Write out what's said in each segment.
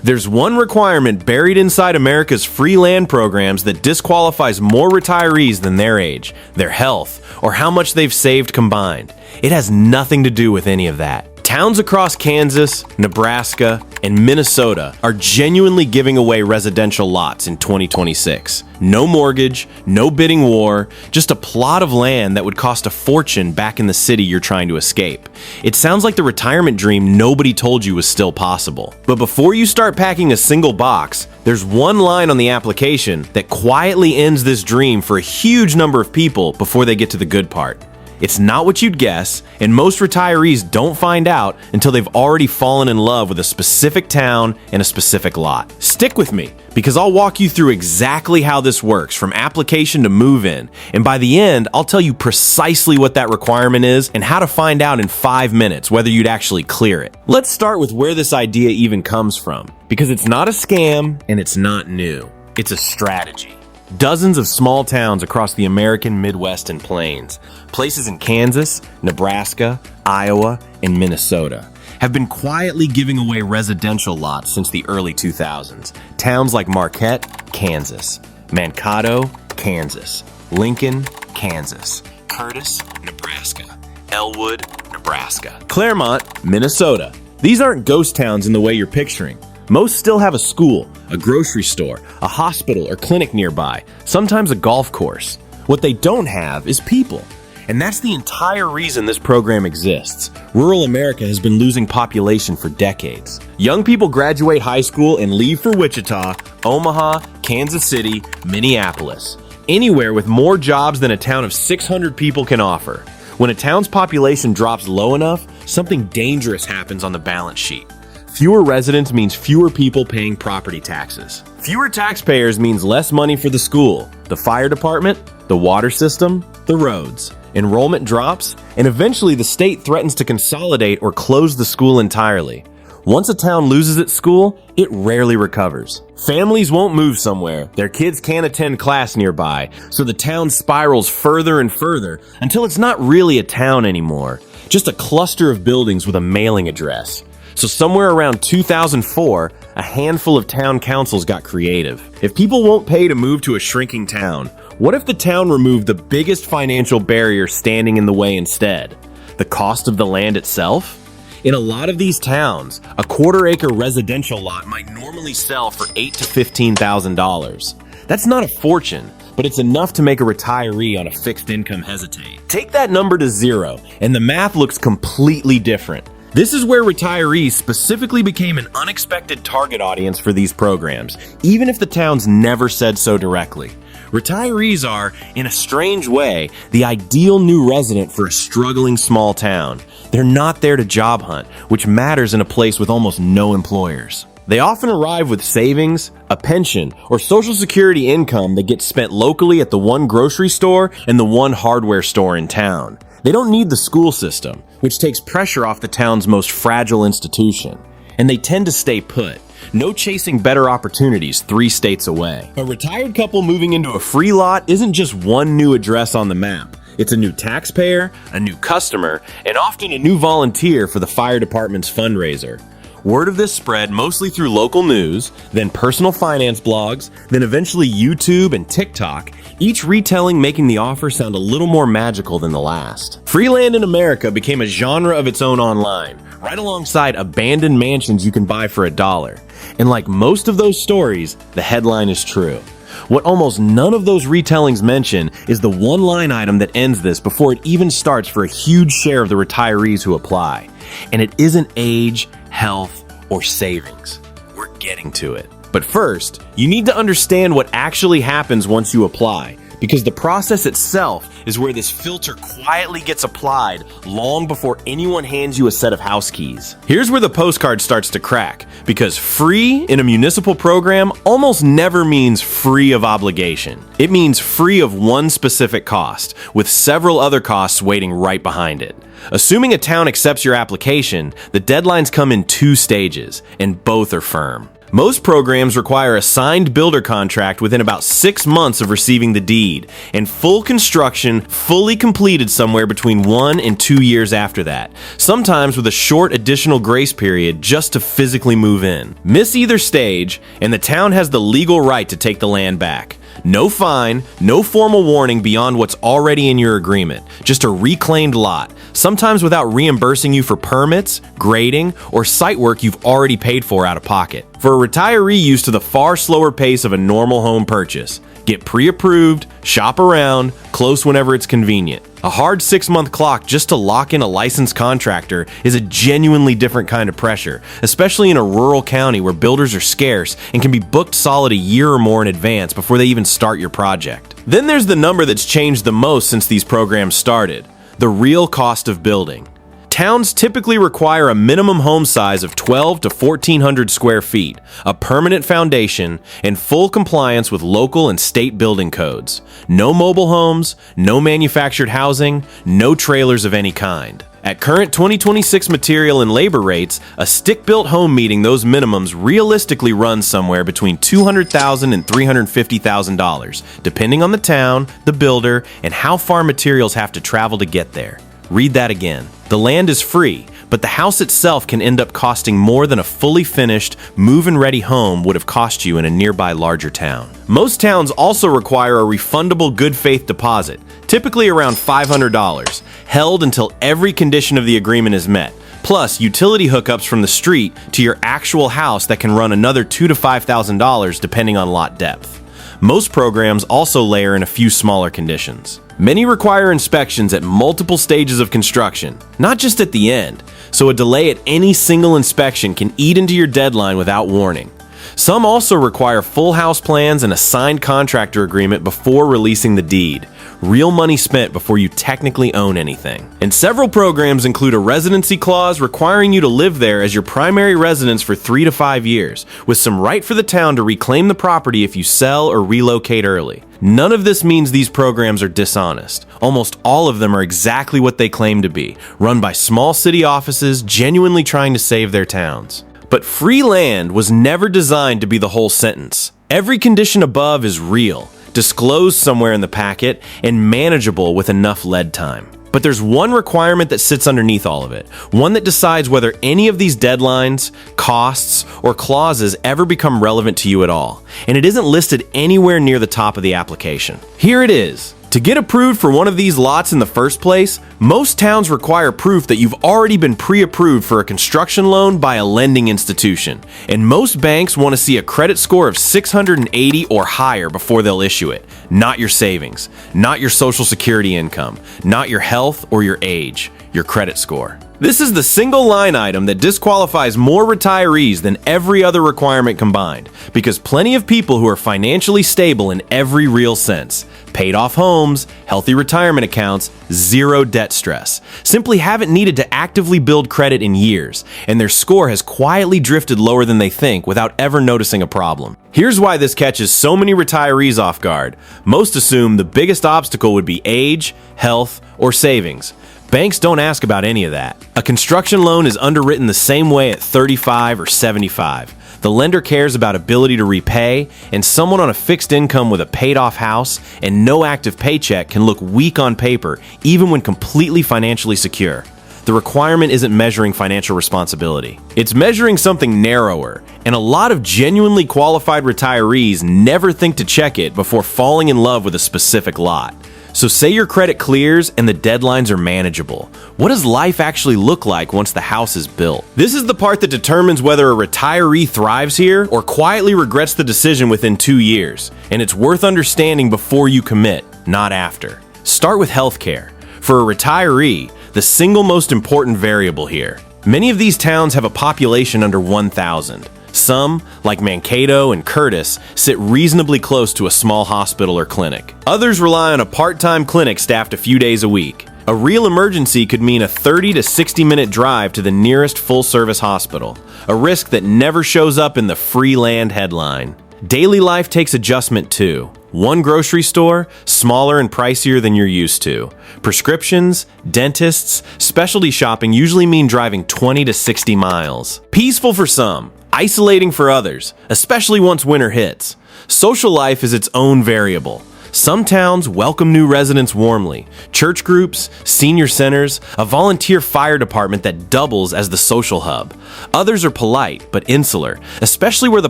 There's one requirement buried inside America's free land programs that disqualifies more retirees than their age, their health, or how much they've saved combined. It has nothing to do with any of that. Towns across Kansas, Nebraska, and Minnesota are genuinely giving away residential lots in 2026. No mortgage, no bidding war, just a plot of land that would cost a fortune back in the city you're trying to escape. It sounds like the retirement dream nobody told you was still possible. But before you start packing a single box, there's one line on the application that quietly ends this dream for a huge number of people before they get to the good part. It's not what you'd guess, and most retirees don't find out until they've already fallen in love with a specific town and a specific lot. Stick with me, because I'll walk you through exactly how this works from application to move-in, and by the end, I'll tell you precisely what that requirement is and how to find out in 5 minutes whether you'd actually clear it. Let's start with where this idea even comes from, because it's not a scam and it's not new. It's a strategy. Dozens of small towns across the American Midwest and Plains, places in Kansas, Nebraska, Iowa, and Minnesota, have been quietly giving away residential lots since the early 2000s. Towns like Marquette, Kansas; Mankato, Kansas; Lincoln, Kansas; Curtis, Nebraska; Elwood, Nebraska; Claremont, Minnesota. These aren't ghost towns in the way you're picturing. Most still have a school, a grocery store, a hospital or clinic nearby, sometimes a golf course. What they don't have is people. And that's the entire reason this program exists. Rural America has been losing population for decades. Young people graduate high school and leave for Wichita, Omaha, Kansas City, Minneapolis. Anywhere with more jobs than a town of 600 people can offer. When a town's population drops low enough, something dangerous happens on the balance sheet. Fewer residents means fewer people paying property taxes. Fewer taxpayers means less money for the school, the fire department, the water system, the roads. Enrollment drops, and eventually the state threatens to consolidate or close the school entirely. Once a town loses its school, it rarely recovers. Families won't move somewhere, their kids can't attend class nearby, so the town spirals further and further until it's not really a town anymore, just a cluster of buildings with a mailing address. So somewhere around 2004, a handful of town councils got creative. If people won't pay to move to a shrinking town, what if the town removed the biggest financial barrier standing in the way instead? The cost of the land itself? In a lot of these towns, a quarter-acre residential lot might normally sell for $8,000 to $15,000. That's not a fortune, but it's enough to make a retiree on a fixed income hesitate. Take that number to zero, and the math looks completely different. This is where retirees specifically became an unexpected target audience for these programs, even if the towns never said so directly. Retirees are, in a strange way, the ideal new resident for a struggling small town. They're not there to job hunt, which matters in a place with almost no employers. They often arrive with savings, a pension, or Social Security income that gets spent locally at the one grocery store and the one hardware store in town. They don't need the school system, which takes pressure off the town's most fragile institution. And they tend to stay put. No chasing better opportunities 3 states away. A retired couple moving into a free lot isn't just one new address on the map. It's a new taxpayer, a new customer, and often a new volunteer for the fire department's fundraiser. Word of this spread mostly through local news, then personal finance blogs, then eventually YouTube and TikTok, each retelling making the offer sound a little more magical than the last. Free land in America became a genre of its own online, right alongside abandoned mansions you can buy for $1. And like most of those stories, the headline is true. What almost none of those retellings mention is the one line item that ends this before it even starts for a huge share of the retirees who apply. And it isn't age, health, or savings. We're getting to it. But first, you need to understand what actually happens once you apply, because the process itself is where this filter quietly gets applied long before anyone hands you a set of house keys. Here's where the postcard starts to crack, because free in a municipal program almost never means free of obligation. It means free of one specific cost, with several other costs waiting right behind it. Assuming a town accepts your application, the deadlines come in 2 stages, and both are firm. Most programs require a signed builder contract within about 6 months of receiving the deed, and full construction fully completed somewhere between 1 and 2 years after that, sometimes with a short additional grace period just to physically move in. Miss either stage, and the town has the legal right to take the land back. No fine, no formal warning beyond what's already in your agreement, just a reclaimed lot, sometimes without reimbursing you for permits, grading, or site work you've already paid for out of pocket. For a retiree used to the far slower pace of a normal home purchase, get pre-approved, shop around, close whenever it's convenient. A hard 6-month clock just to lock in a licensed contractor is a genuinely different kind of pressure, especially in a rural county where builders are scarce and can be booked solid a year or more in advance before they even start your project. Then there's the number that's changed the most since these programs started: the real cost of building. Towns typically require a minimum home size of 12 to 1,400 square feet, a permanent foundation, and full compliance with local and state building codes. No mobile homes, no manufactured housing, no trailers of any kind. At current 2026 material and labor rates, a stick-built home meeting those minimums realistically runs somewhere between $200,000 and $350,000, depending on the town, the builder, and how far materials have to travel to get there. Read that again. The land is free, but the house itself can end up costing more than a fully finished, move-in-ready home would have cost you in a nearby larger town. Most towns also require a refundable good faith deposit, typically around $500, held until every condition of the agreement is met, plus utility hookups from the street to your actual house that can run another $2,000 to $5,000 depending on lot depth. Most programs also layer in a few smaller conditions. Many require inspections at multiple stages of construction, not just at the end, so a delay at any single inspection can eat into your deadline without warning. Some also require full house plans and a signed contractor agreement before releasing the deed. Real money spent before you technically own anything. And several programs include a residency clause requiring you to live there as your primary residence for 3 to 5 years, with some right for the town to reclaim the property if you sell or relocate early. None of this means these programs are dishonest. Almost all of them are exactly what they claim to be, run by small city offices genuinely trying to save their towns. But free land was never designed to be the whole sentence. Every condition above is real, disclosed somewhere in the packet, and manageable with enough lead time. But there's one requirement that sits underneath all of it, one that decides whether any of these deadlines, costs, or clauses ever become relevant to you at all, and it isn't listed anywhere near the top of the application. Here it is. To get approved for one of these lots in the first place, most towns require proof that you've already been pre-approved for a construction loan by a lending institution, and most banks want to see a credit score of 680 or higher before they'll issue it. Not your savings, not your social security income, not your health or your age, your credit score. This is the single line item that disqualifies more retirees than every other requirement combined, because plenty of people who are financially stable in every real sense, paid off homes, healthy retirement accounts, zero debt stress, simply haven't needed to actively build credit in years, and their score has quietly drifted lower than they think without ever noticing a problem. Here's why this catches so many retirees off guard. Most assume the biggest obstacle would be age, health, or savings. Banks don't ask about any of that. A construction loan is underwritten the same way at 35 or 75. The lender cares about ability to repay, and someone on a fixed income with a paid-off house and no active paycheck can look weak on paper even when completely financially secure. The requirement isn't measuring financial responsibility. It's measuring something narrower, and a lot of genuinely qualified retirees never think to check it before falling in love with a specific lot. So say your credit clears and the deadlines are manageable. What does life actually look like once the house is built? This is the part that determines whether a retiree thrives here or quietly regrets the decision within 2 years. And it's worth understanding before you commit, not after. Start with healthcare. For a retiree, the single most important variable here. Many of these towns have a population under 1,000. Some, like Mankato and Curtis, sit reasonably close to a small hospital or clinic. Others rely on a part-time clinic staffed a few days a week. A real emergency could mean a 30 to 60-minute drive to the nearest full-service hospital, a risk that never shows up in the free land headline. daily life takes adjustment too. One grocery store, smaller and pricier than you're used to. Prescriptions, dentists, specialty shopping usually mean driving 20 to 60 miles. Peaceful for some, isolating for others, especially once winter hits. Social life is its own variable. Some towns welcome new residents warmly. Church groups, senior centers, a volunteer fire department that doubles as the social hub. Others are polite but insular, especially where the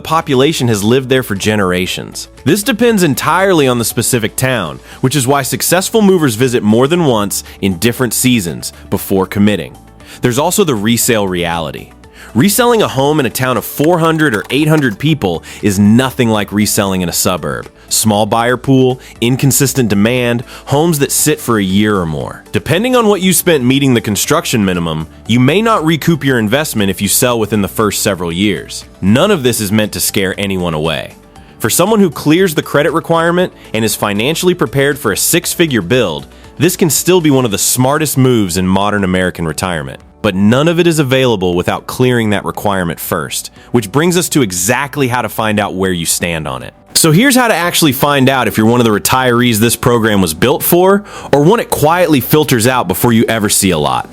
population has lived there for generations. This depends entirely on the specific town, which is why successful movers visit more than once in different seasons before committing. There's also the resale reality. Reselling a home in a town of 400 or 800 people is nothing like reselling in a suburb. Small buyer pool, inconsistent demand, homes that sit for a year or more. Depending on what you spent meeting the construction minimum, you may not recoup your investment if you sell within the first several years. None of this is meant to scare anyone away. For someone who clears the credit requirement and is financially prepared for a six-figure build, this can still be one of the smartest moves in modern American retirement. But none of it is available without clearing that requirement first, which brings us to exactly how to find out where you stand on it. So here's how to actually find out if you're one of the retirees this program was built for, or one it quietly filters out before you ever see a lot.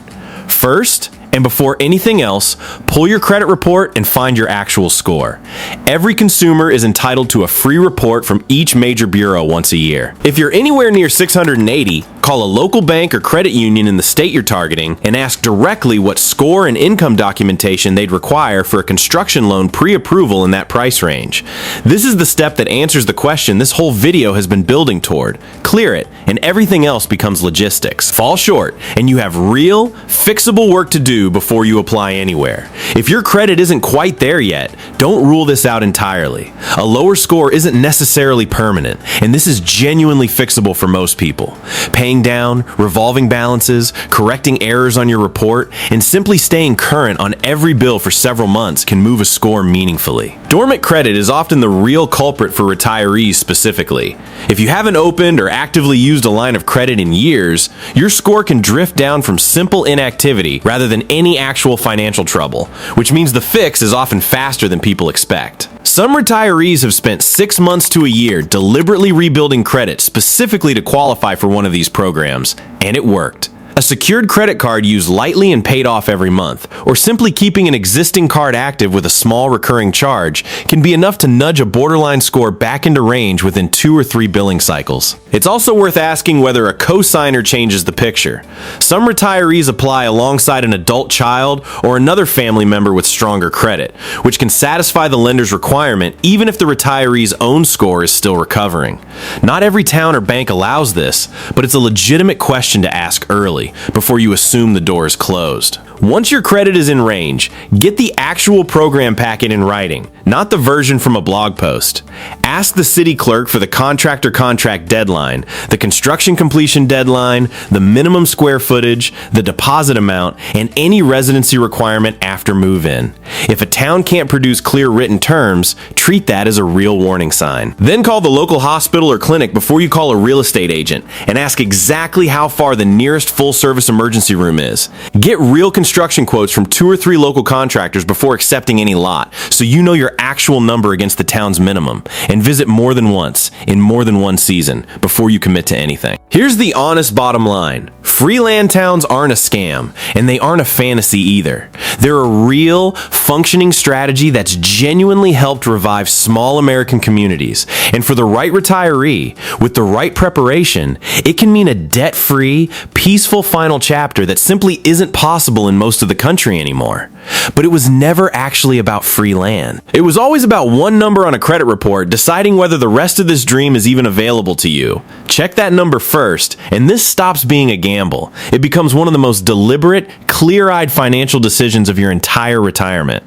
First, and before anything else, pull your credit report and find your actual score. Every consumer is entitled to a free report from each major bureau once a year. If you're anywhere near 680, call a local bank or credit union in the state you're targeting and ask directly what score and income documentation they'd require for a construction loan pre-approval in that price range. This is the step that answers the question this whole video has been building toward. Clear it, and everything else becomes logistics. Fall short, and you have real, fixable work to do before you apply anywhere. If your credit isn't quite there yet, don't rule this out entirely. A lower score isn't necessarily permanent, and this is genuinely fixable for most people. Paying down, revolving balances, correcting errors on your report, and simply staying current on every bill for several months can move a score meaningfully. Dormant credit is often the real culprit for retirees specifically. If you haven't opened or actively used a line of credit in years, your score can drift down from simple inactivity rather than any actual financial trouble, which means the fix is often faster than people expect. Some retirees have spent 6 months to a year deliberately rebuilding credit specifically to qualify for one of these programs, and it worked. A secured credit card used lightly and paid off every month, or simply keeping an existing card active with a small recurring charge can be enough to nudge a borderline score back into range within 2 or 3 billing cycles. It's also worth asking whether a cosigner changes the picture. Some retirees apply alongside an adult child or another family member with stronger credit, which can satisfy the lender's requirement even if the retiree's own score is still recovering. Not every town or bank allows this, but it's a legitimate question to ask early, before you assume the door is closed. Once your credit is in range, get the actual program packet in writing, not the version from a blog post. Ask the city clerk for the contractor contract deadline, the construction completion deadline, the minimum square footage, the deposit amount, and any residency requirement after move-in. If a town can't produce clear written terms, treat that as a real warning sign. Then call the local hospital or clinic before you call a real estate agent and ask exactly how far the nearest full-service emergency room is. Get real construction quotes from 2 or 3 local contractors before accepting any lot, so you know your actual number against the town's minimum, and visit more than once in more than one season before you commit to anything. Here's the honest bottom line. Free land towns aren't a scam, and they aren't a fantasy either. They're a real, functioning strategy that's genuinely helped revive small American communities. And for the right retiree, with the right preparation, it can mean a debt-free, peaceful final chapter that simply isn't possible in most of the country anymore. But it was never actually about free land. It was always about one number on a credit report deciding whether the rest of this dream is even available to you. Check that number first, and this stops being a gamble. It becomes one of the most deliberate, clear-eyed financial decisions of your entire retirement.